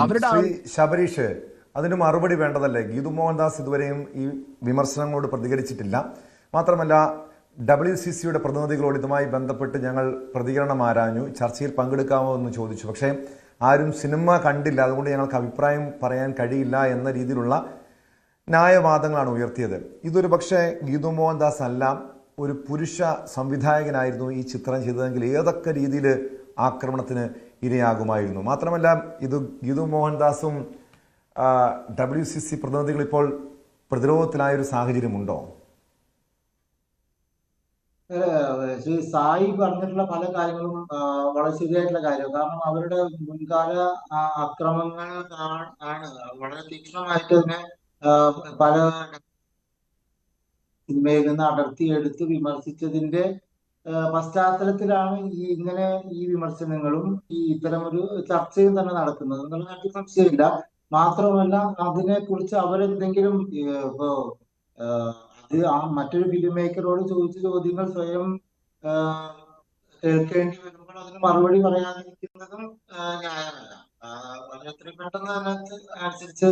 അവരുടെ ശ്രീ ശബരീഷ്, അതിന് മറുപടി വേണ്ടതല്ലേ? ഗീതു മോഹൻദാസ് ഇതുവരെയും ഈ വിമർശനങ്ങളോട് പ്രതികരിച്ചിട്ടില്ല. മാത്രമല്ല, WCCയുടെ പ്രതിനിധികളോട് ഇതുമായി ബന്ധപ്പെട്ട് ഞങ്ങൾ പ്രതികരണം ആരാഞ്ഞു, ചർച്ചയിൽ പങ്കെടുക്കാമോ എന്ന് ചോദിച്ചു. പക്ഷേ ആരും സിനിമ കണ്ടില്ല, അതുകൊണ്ട് ഞങ്ങൾക്ക് അഭിപ്രായം പറയാൻ കഴിയില്ല എന്ന രീതിയിലുള്ള ന്യായവാദങ്ങളാണ് ഉയർത്തിയത്. ഇതൊരു പക്ഷേ ഗീതു മോഹൻദാസ് അല്ല, ഒരു പുരുഷ സംവിധായകനായിരുന്നു ഈ ചിത്രം ചെയ്തതെങ്കിൽ ഏതൊക്കെ രീതിയിൽ ആക്രമണത്തിന് ഇരയാകുമായിരുന്നു. മാത്രമല്ല, ഇത് ഗീതു മോഹൻദാസും WCC പ്രതിനിധികൾ ഇപ്പോൾ പ്രതിരോധത്തിലായൊരു സാഹചര്യമുണ്ടോ? ശ്രീ സായി പറഞ്ഞിട്ടുള്ള പല കാര്യങ്ങളും വളരെ ശരിയായിട്ടുള്ള കാര്യമാണ്. കാരണം അവരുടെ മുൻകാല അക്രമങ്ങൾ ആണ് വളരെ തീക്ഷ്ണമായിട്ട് തന്നെ പല സിനിമയിൽ നിന്ന് അടർത്തിയെടുത്ത് വിമർശിച്ചതിന്റെ പശ്ചാത്തലത്തിലാണ് ഈ വിമർശനങ്ങളും ഇത്തരം ഒരു ചർച്ചയും തന്നെ നടക്കുന്നത് എന്നുള്ള കാര്യത്തിൽ സംശയമില്ല. മാത്രമല്ല, അതിനെക്കുറിച്ച് അവരെന്തെങ്കിലും ഇപ്പോ അത് മറ്റൊരു ഫിലിം മേക്കറോട് ചോദിച്ച ചോദ്യങ്ങൾ സ്വയം കേൾക്കേണ്ടി വരുമ്പോൾ അതിന് മറുപടി പറയാതിരിക്കുന്നതും ന്യായമല്ല. എത്രയും പെട്ടെന്ന് അതിനനുസരിച്ച്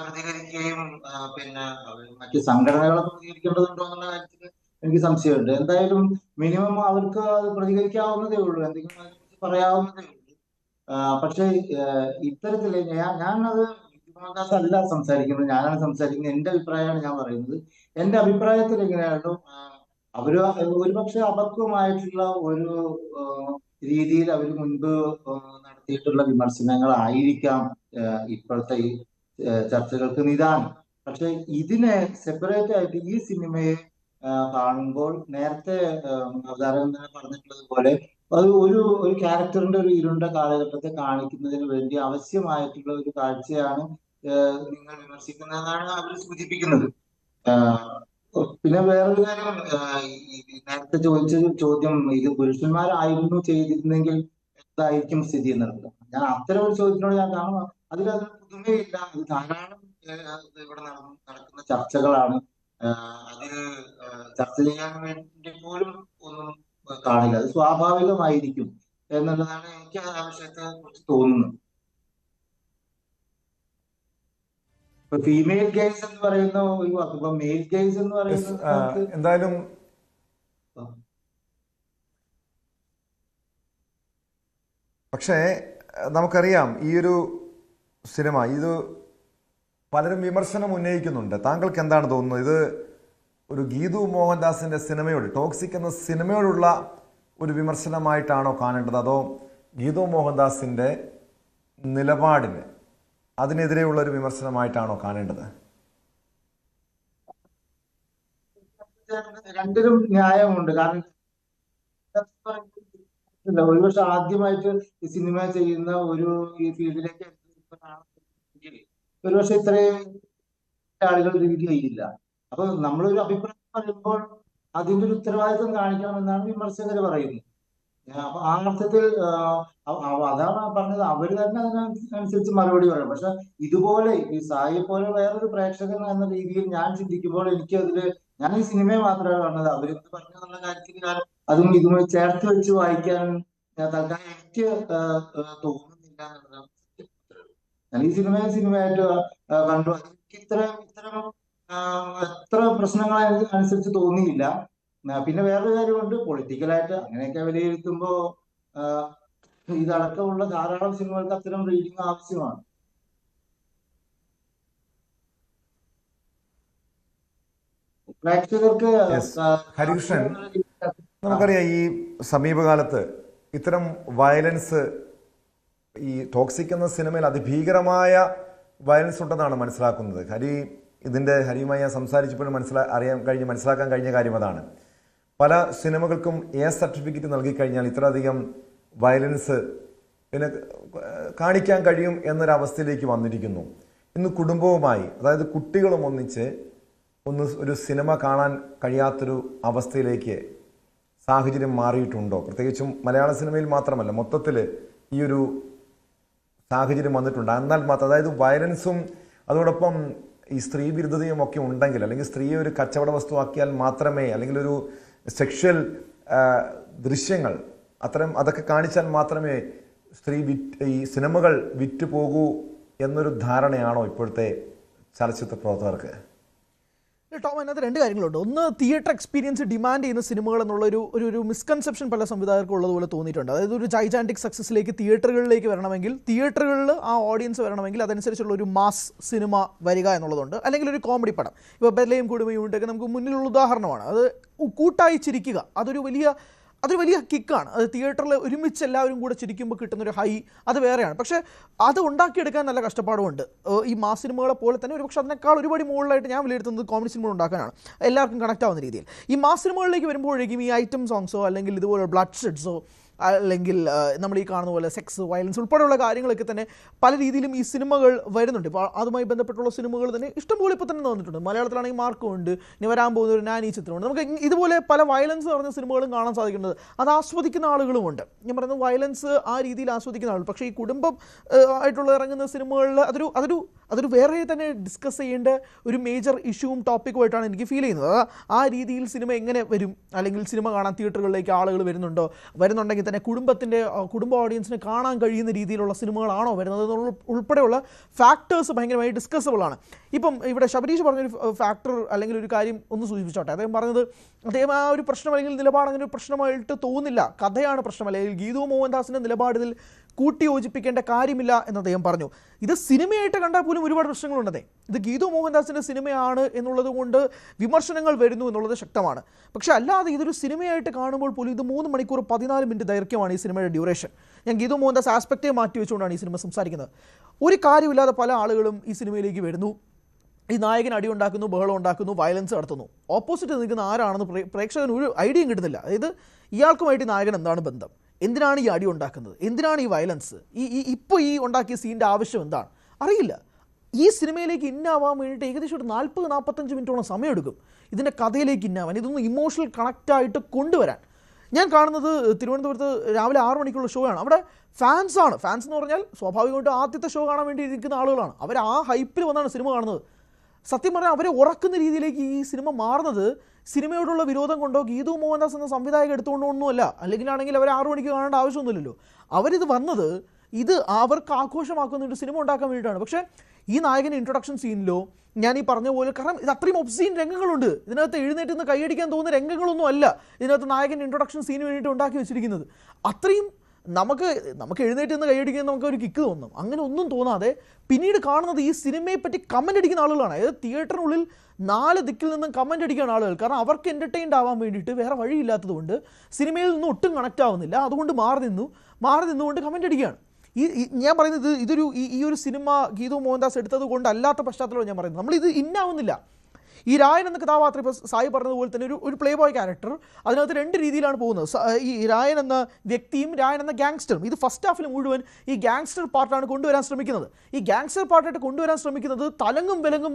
പ്രതികരിക്കുകയും പിന്നെ മറ്റു സംഘടനകളെ പ്രതികരിക്കേണ്ടതുണ്ടോ എന്നുള്ള കാര്യത്തിൽ എനിക്ക് സംശയമുണ്ട്. എന്തായാലും മിനിമം അവർക്ക് അത് പ്രതികരിക്കാവുന്നതേ ഉള്ളൂ, എന്തെങ്കിലും അതിനെക്കുറിച്ച് പറയാവുന്നതേ ഉള്ളൂ. പക്ഷേ ഇത്തരത്തില് ഞാനത് മോഹൻദാസ് അല്ല സംസാരിക്കുന്നത്, ഞാനാണ് സംസാരിക്കുന്നത്. എന്റെ അഭിപ്രായമാണ് ഞാൻ പറയുന്നത്. എന്റെ അഭിപ്രായത്തിൽ എങ്ങനെയാണോ അവര് ഒരുപക്ഷെ അപക്വമായിട്ടുള്ള ഒരു രീതിയിൽ അവർ മുൻപ് നടത്തിയിട്ടുള്ള വിമർശനങ്ങളായിരിക്കാം ഇപ്പോഴത്തെ ഈ ചർച്ചകൾക്ക് നിദാനം. പക്ഷെ ഇതിനെ സെപ്പറേറ്റ് ആയിട്ട് ഈ സിനിമയെ കാണുമ്പോൾ നേരത്തെ അവതാരകൻ തന്നെ പറഞ്ഞിട്ടുള്ളത് പോലെ അത് ഒരു ക്യാരക്ടറിന്റെ ഒരു ഇരുണ്ട കാലഘട്ടത്തെ കാണിക്കുന്നതിന് വേണ്ടി ആവശ്യമായിട്ടുള്ള ഒരു കാഴ്ചയാണ് നിങ്ങൾ വിമർശിക്കുന്നതെന്നാണ് അവർ സൂചിപ്പിക്കുന്നത്. പിന്നെ വേറൊരു കാര്യം, നേരത്തെ ചോദിച്ച ചോദ്യം, ഇത് പുരുഷന്മാരായിരുന്നു ചെയ്തിരുന്നെങ്കിൽ എന്തായിരിക്കും സ്ഥിതി എന്നുള്ളത്. ഞാൻ അത്തരം ഒരു ചോദ്യത്തിനോട് ഞാൻ കാണും അതിലൊരു പുതുമയില്ല. അത് ധാരാളം ഇവിടെ നടക്കുന്ന ചർച്ചകളാണ്. അതിൽ ചർച്ച ചെയ്യാൻ വേണ്ടി പോലും ഒന്നും കാണില്ല. അത് സ്വാഭാവികമായിരിക്കും എന്നുള്ളതാണ് എനിക്ക് ആ വിഷയത്തെ കുറിച്ച് തോന്നുന്നത്. ഫീമെയിൽ ഗെയ്സ് എന്ന് പറയുന്ന ഒരു വാക്ക്, ഇപ്പൊ മെയിൽ ഗെയ്സ് എന്ന് പറയുന്നത് എന്തായാലും പക്ഷേ നമുക്കറിയാം ഈ ഒരു സിനിമ ഇത് പലരും വിമർശനം ഉന്നയിക്കുന്നുണ്ട്. താങ്കൾക്ക് എന്താണ് തോന്നുന്നത്? ഇത് ഒരു ഗീതു മോഹൻദാസിന്റെ സിനിമയോട്, ടോക്സിക് എന്ന സിനിമയോടുള്ള ഒരു വിമർശനമായിട്ടാണോ കാണേണ്ടത്, അതോ ഗീതു മോഹൻദാസിന്റെ നിലപാടിന് അതിനെതിരെയുള്ള ഒരു വിമർശനമായിട്ടാണോ കാണേണ്ടത്? രണ്ടിലും ന്യായമുണ്ട്. കാരണം ഒരുപക്ഷെ ആദ്യമായിട്ട് ഈ സിനിമ ചെയ്യുന്ന ഒരു ഈ ഫീൽഡിലേക്ക് ഒരുപക്ഷെ ഇത്രയും ആളുകൾ റീഡ് ചെയ്യില്ല. അപ്പൊ നമ്മളൊരു അഭിപ്രായം പറയുമ്പോൾ അതിന്റെ ഒരു ഉത്തരവാദിത്വം കാണിക്കണമെന്നാണ് വിമർശകർ പറയുന്നത്. അപ്പൊ ആ അർത്ഥത്തിൽ അതാണ് പറഞ്ഞത്, അവര് തന്നെ അതിനനുസരിച്ച് മറുപടി പറയും. പക്ഷെ ഇതുപോലെ ഈ സായി പോലെ വേറൊരു പ്രേക്ഷകൻ എന്ന രീതിയിൽ ഞാൻ ചിന്തിക്കുമ്പോൾ എനിക്ക് ഞാൻ ഈ സിനിമയെ മാത്രമേ കാണുന്നത്. അവരെന്ത് പറഞ്ഞു എന്നുള്ള കാര്യത്തിൽ ഞാൻ അതും ഇതുമായി ചേർത്ത് വെച്ച് വായിക്കാൻ തൽക്കാലം എനിക്ക് തോന്നുന്നില്ല എന്നുള്ളതാണ്. ഞാൻ ഈ സിനിമയായിട്ട് കണ്ടു. എനിക്ക് ഇത്തരം എത്ര പ്രശ്നങ്ങൾ അനുസരിച്ച് തോന്നിയില്ല. പിന്നെ വേറൊരു കാര്യമുണ്ട്, പൊളിറ്റിക്കലായിട്ട് അങ്ങനെയൊക്കെ വിലയിരുത്തുമ്പോ ഇതടക്കമുള്ള ധാരാളം സിനിമകൾക്ക് അത്തരം റീഡിങ് ആവശ്യമാണ്. പ്രേക്ഷകർക്ക് ഹരികൃഷ്ണൻ, നമുക്കറിയാം ഈ സമീപകാലത്ത് ഇത്തരം വയലൻസ്, ഈ ടോക്സിക് എന്ന സിനിമയിൽ അതിഭീകരമായ വയലൻസ് ഉണ്ടെന്നാണ് മനസ്സിലാക്കുന്നത്. ഹരിയുമായി ഞാൻ സംസാരിച്ചപ്പോഴും മനസ്സിലാക്കാൻ കഴിഞ്ഞ കാര്യം അതാണ്. പല സിനിമകൾക്കും A സർട്ടിഫിക്കറ്റ് നൽകിക്കഴിഞ്ഞാൽ ഇത്രയധികം വയലൻസ് പിന്നെ കാണിക്കാൻ കഴിയും എന്നൊരവസ്ഥയിലേക്ക് വന്നിരിക്കുന്നു. ഇന്ന് കുടുംബവുമായി, അതായത് കുട്ടികളും ഒന്നിച്ച് ഒരു സിനിമ കാണാൻ കഴിയാത്തൊരു അവസ്ഥയിലേക്ക് സാഹചര്യം മാറിയിട്ടുണ്ടോ? പ്രത്യേകിച്ചും മലയാള സിനിമയിൽ മാത്രമല്ല, മൊത്തത്തിൽ ഈ ഒരു സാഹചര്യം വന്നിട്ടുണ്ട്. എന്നാൽ മാത്രം, അതായത് വയലൻസും അതോടൊപ്പം ഈ സ്ത്രീ വിരുദ്ധതയും ഒക്കെ ഉണ്ടെങ്കിൽ, അല്ലെങ്കിൽ സ്ത്രീയെ ഒരു കച്ചവട വസ്തുവാക്കിയാൽ മാത്രമേ, അല്ലെങ്കിൽ ഒരു സെക്ഷൽ ദൃശ്യങ്ങൾ അതൊക്കെ കാണിച്ചാൽ മാത്രമേ ഈ സിനിമകൾ വിറ്റുപോകൂ എന്നൊരു ധാരണയാണോ ഇപ്പോഴത്തെ ചലച്ചിത്ര പ്രവർത്തകർക്ക്? ടോം, അതിനകത്ത് രണ്ട് കാര്യങ്ങളുണ്ട്. ഒന്ന്, തിയേറ്റർ എക്സ്പീരിയൻസ് ഡിമാൻഡ് ചെയ്യുന്ന സിനിമകൾ എന്നുള്ള ഒരു മിസ്കൺസെപ്ഷൻ പല സംവിധായകർക്കും ഉള്ളതുപോലെ തോന്നിയിട്ടുണ്ട്. അതായത് ഒരു ജൈജാൻറ്റിക് സക്സസിലേക്ക് തിയേറ്ററുകളിലേക്ക് വരണമെങ്കിൽ, തിയേറ്ററുകളിൽ ആ ഓഡിയൻസ് വരണമെങ്കിൽ അതനുസരിച്ചുള്ള ഒരു മാസ് സിനിമ വരിക എന്നുള്ളതുണ്ട്. അല്ലെങ്കിൽ ഒരു കോമഡി പടം, ഇപ്പോൾ ബെല്ലയും കുടുംബയും ഉണ്ടൊക്കെ നമുക്ക് മുന്നിലുള്ള ഉദാഹരണമാണ്. അത് കൂട്ടായി ചിരിക്കുക, അതൊരു വലിയ കിക്കാണ്. അത് തിയേറ്ററിൽ ഒരുമിച്ച് എല്ലാവരും കൂടെ ചിരിക്കുമ്പോൾ കിട്ടുന്നൊരു ഹൈ അത് വേറെയാണ്. പക്ഷേ അത് ഉണ്ടാക്കിയെടുക്കാൻ നല്ല കഷ്ടപ്പാടുമുണ്ട്. ഈ മാസ് സിനിമകളെ പോലെ തന്നെ ഒരുപക്ഷെ അതിനേക്കാൾ ഒരുപാട് മുകളിലായിട്ട് ഞാൻ വിലയിരുത്തുന്നത് കോമഡി സിനിമകൾ ഉണ്ടാക്കാനാണ്, എല്ലാവർക്കും കണക്ട് ആവുന്ന രീതിയിൽ. ഈ മാസ് സിനിമകളിലേക്ക് വരുമ്പോഴേക്കും ഈ ഐറ്റം സോങ്സോ അല്ലെങ്കിൽ ഇതുപോലെ ബ്ലഡ് ഷെഡ്സോ അല്ലെങ്കിൽ നമ്മൾ ഈ കാണുന്ന പോലെ സെക്സ്, വയലൻസ് ഉൾപ്പെടെയുള്ള കാര്യങ്ങളൊക്കെ തന്നെ പല രീതിയിലും ഈ സിനിമകൾ വരുന്നുണ്ട്. ഇപ്പോൾ അതുമായി ബന്ധപ്പെട്ടുള്ള സിനിമകൾ തന്നെ ഇഷ്ടംപോലെ ഇപ്പോൾ തന്നെ വന്നിട്ടുണ്ട്. മലയാളത്തിലാണെങ്കിൽ മാർക്കുണ്ട്, ഇനി വരാൻ പോകുന്ന ഒരു നാനി ചിത്രമുണ്ട്. നമുക്ക് ഇതുപോലെ പല വയലൻസ് പറഞ്ഞ സിനിമകളും കാണാൻ സാധിക്കുന്നത്. അത് ആസ്വദിക്കുന്ന ആളുകളുമുണ്ട്. ഞാൻ പറയുന്നത് വയലൻസ് ആ രീതിയിൽ ആസ്വദിക്കുന്ന ആളുകൾ. പക്ഷേ ഈ കുടുംബം ആയിട്ടുള്ള ഇറങ്ങുന്ന സിനിമകളിൽ അതൊരു വേറെ തന്നെ ഡിസ്കസ് ചെയ്യേണ്ട ഒരു മേജർ ഇഷ്യൂവും ടോപ്പിക്കുമായിട്ടാണ് എനിക്ക് ഫീൽ ചെയ്യുന്നത്. ആ രീതിയിൽ സിനിമ എങ്ങനെ വരും, അല്ലെങ്കിൽ സിനിമ കാണാൻ തിയേറ്ററുകളിലേക്ക് ആളുകൾ വരുന്നുണ്ടെങ്കിൽ തന്നെ കുടുംബ ഓഡിയൻസിന് കാണാൻ കഴിയുന്ന രീതിയിലുള്ള സിനിമകളാണോ വരുന്നത് എന്നുള്ള ഉൾപ്പെടെയുള്ള ഫാക്ടേഴ്സ് ഭയങ്കരമായി ഡിസ്കസബിൾ ആണ്. ഇപ്പം ഇവിടെ ശബരീഷ് പറഞ്ഞൊരു ഫാക്ടർ അല്ലെങ്കിൽ ഒരു കാര്യം ഒന്ന് സൂചിപ്പിച്ചോട്ടെ. അദ്ദേഹം പറഞ്ഞത് അദ്ദേഹം ആ ഒരു പ്രശ്നം അല്ലെങ്കിൽ നിലപാട് അങ്ങനെ ഒരു പ്രശ്നമായിട്ട് തോന്നുന്നില്ല, കഥയാണ് പ്രശ്നം, അല്ലെങ്കിൽ ഗീതു മോഹൻദാസിൻ്റെ നിലപാടിൽ കൂട്ടി യോജിപ്പിക്കേണ്ട കാര്യമില്ല എന്ന് അദ്ദേഹം പറഞ്ഞു. ഇത് സിനിമയായിട്ട് കണ്ടാൽ പോലും ഒരുപാട് പ്രശ്നങ്ങളുണ്ടെന്നേ. ഇത് ഗീതു മോഹൻദാസിൻ്റെ സിനിമയാണ് എന്നുള്ളത് കൊണ്ട് വിമർശനങ്ങൾ വരുന്നു എന്നുള്ളത് ശക്തമാണ്. പക്ഷേ അല്ലാതെ ഇതൊരു സിനിമയായിട്ട് കാണുമ്പോൾ പോലും ഇത് 3 മണിക്കൂർ 14 മിനിറ്റ് ദൈർഘ്യമാണ് ഈ സിനിമയുടെ ഡ്യൂറേഷൻ. ഞാൻ ഗീതു മോഹൻദാസ് ആസ്പെക്റ്റേ മാറ്റി വെച്ചുകൊണ്ടാണ് ഈ സിനിമ സംസാരിക്കുന്നത്. ഒരു കാര്യമില്ലാതെ പല ആളുകളും ഈ സിനിമയിലേക്ക് വരുന്നു, ഈ നായകൻ അടി ഉണ്ടാക്കുന്നു, ബഹളം ഉണ്ടാക്കുന്നു, വയലൻസ് നടത്തുന്നു. ഓപ്പോസിറ്റ് നിൽക്കുന്ന ആരാണെന്ന് പ്രേക്ഷകന് ഒരു ഐഡിയയും കിട്ടുന്നില്ല. അതായത് ഇയാൾക്കുമായിട്ട് നായകൻ എന്താണ് ബന്ധം, എന്തിനാണ് ഈ അടി ഉണ്ടാക്കുന്നത്, എന്തിനാണ് ഈ വയലൻസ്, ഇപ്പോൾ ഈ ഉണ്ടാക്കിയ സീൻ്റെ ആവശ്യം എന്താണ് അറിയില്ല. ഈ സിനിമയിലേക്ക് ഇന്നാവാൻ വേണ്ടിയിട്ട് ഏകദേശം ഒരു 40-45 മിനിറ്റോളം സമയമെടുക്കും ഇതിൻ്റെ കഥയിലേക്ക് ഇന്നാവാൻ, ഇതൊന്ന് ഇമോഷണൽ കണക്റ്റായിട്ട് കൊണ്ടുവരാൻ. ഞാൻ കാണുന്നത് തിരുവനന്തപുരത്ത് രാവിലെ 6 മണിക്കുള്ള ഷോ ആണ്. അവിടെ ഫാൻസ് എന്ന് പറഞ്ഞാൽ സ്വാഭാവികമായിട്ടും ആദ്യത്തെ ഷോ കാണാൻ വേണ്ടി ഇരിക്കുന്ന ആളുകളാണ്. അവർ ആ ഹൈപ്പിൽ വന്നാണ് സിനിമ കാണുന്നത്. സത്യം പറഞ്ഞാൽ അവരെ ഉറക്കുന്ന രീതിയിലേക്ക് ഈ സിനിമ മാറുന്നത് സിനിമയോടുള്ള വിരോധം കൊണ്ടോ ഗീതു മോഹൻദാസ് എന്ന സംവിധായകൻ എടുത്തുകൊണ്ടൊന്നുമല്ല. ആണെങ്കിൽ അവർ 6 മണിക്ക് കാണേണ്ട ആവശ്യമൊന്നുമില്ലല്ലോ. അവരിത് വന്നത് ഇത് അവർക്ക് ആഘോഷമാക്കുന്ന ഒരു സിനിമ ഉണ്ടാക്കാൻ വേണ്ടിയിട്ടാണ്. പക്ഷേ ഈ നായകൻ്റെ ഇൻട്രൊഡക്ഷൻ സീനിലോ ഞാൻ ഈ പറഞ്ഞ പോലെ, കാരണം ഇത് അത്രയും ഒബ്സീൻ രംഗങ്ങളുണ്ട് ഇതിനകത്ത്, എഴുന്നേറ്റ് നിന്ന് കൈയടിക്കാൻ തോന്നുന്ന രംഗങ്ങളൊന്നും അല്ല ഇതിനകത്ത് നായകൻ്റെ ഇൻട്രൊഡക്ഷൻ സീന് വേണ്ടിയിട്ട് ഉണ്ടാക്കി വെച്ചിരിക്കുന്നത്. അത്രയും നമുക്ക് എഴുന്നേറ്റ് നിന്ന് കൈയടിക്കാൻ നമുക്ക് ഒരു കിക്ക് തോന്നും. അങ്ങനെ ഒന്നും തോന്നാതെ പിന്നീട് കാണുന്നത് ഈ സിനിമയെ പറ്റി കമൻ്റ് അടിക്കുന്ന ആളുകളാണ്. അതായത് തിയേറ്ററിനുള്ളിൽ 4 ദിക്കിൽ നിന്നും കമൻ്റ് അടിക്കുന്ന ആളുകൾ. കാരണം അവർക്ക് എൻ്റർടൈൻഡ് ആവാൻ വേണ്ടിയിട്ട് വേറെ വഴിയില്ലാത്തതുകൊണ്ട് സിനിമയിൽ നിന്നും ഒട്ടും കണക്റ്റ് ആവുന്നില്ല. അതുകൊണ്ട് മാറി നിന്നുകൊണ്ട് കമൻ്റ് അടിക്കുകയാണ്. ഞാൻ പറയുന്നത് ഇതൊരു ഈ ഒരു സിനിമ ഗീതു മോഹൻദാസ് എടുത്തത് കൊണ്ട് അല്ലാത്ത പശ്ചാത്തലമാണ് ഞാൻ പറയുന്നത്. നമ്മളിത് ഇന്നാവുന്നില്ല. ഈ രായൻ എന്ന കഥാപാത്രം ഇപ്പോൾ സായി പറഞ്ഞതുപോലെ തന്നെ ഒരു പ്ലേ ബോയ് ക്യാരക്ടർ, അതിനകത്ത് 2 രീതിയിലാണ് പോകുന്നത്. ഈ രായൻ എന്ന വ്യക്തിയും രായൻ എന്ന ഗാങ്സ്റ്ററും. ഇത് ഫസ്റ്റ് ഹാഫിൽ മുഴുവൻ ഈ ഗാങ്സ്റ്റർ പാർട്ടാണ് കൊണ്ടുവരാൻ ശ്രമിക്കുന്നത്. ഈ ഗാങ്സ്റ്റർ പാർട്ടായിട്ട് കൊണ്ടുവരാൻ ശ്രമിക്കുന്നത് തലങ്ങും വിലങ്ങും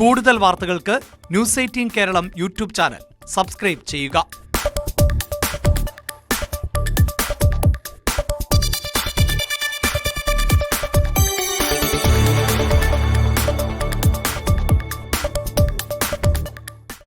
കൂടുതൽ വാർത്തകൾക്ക് News 18 Keralam YouTube channel subscribe ചെയ്യുക.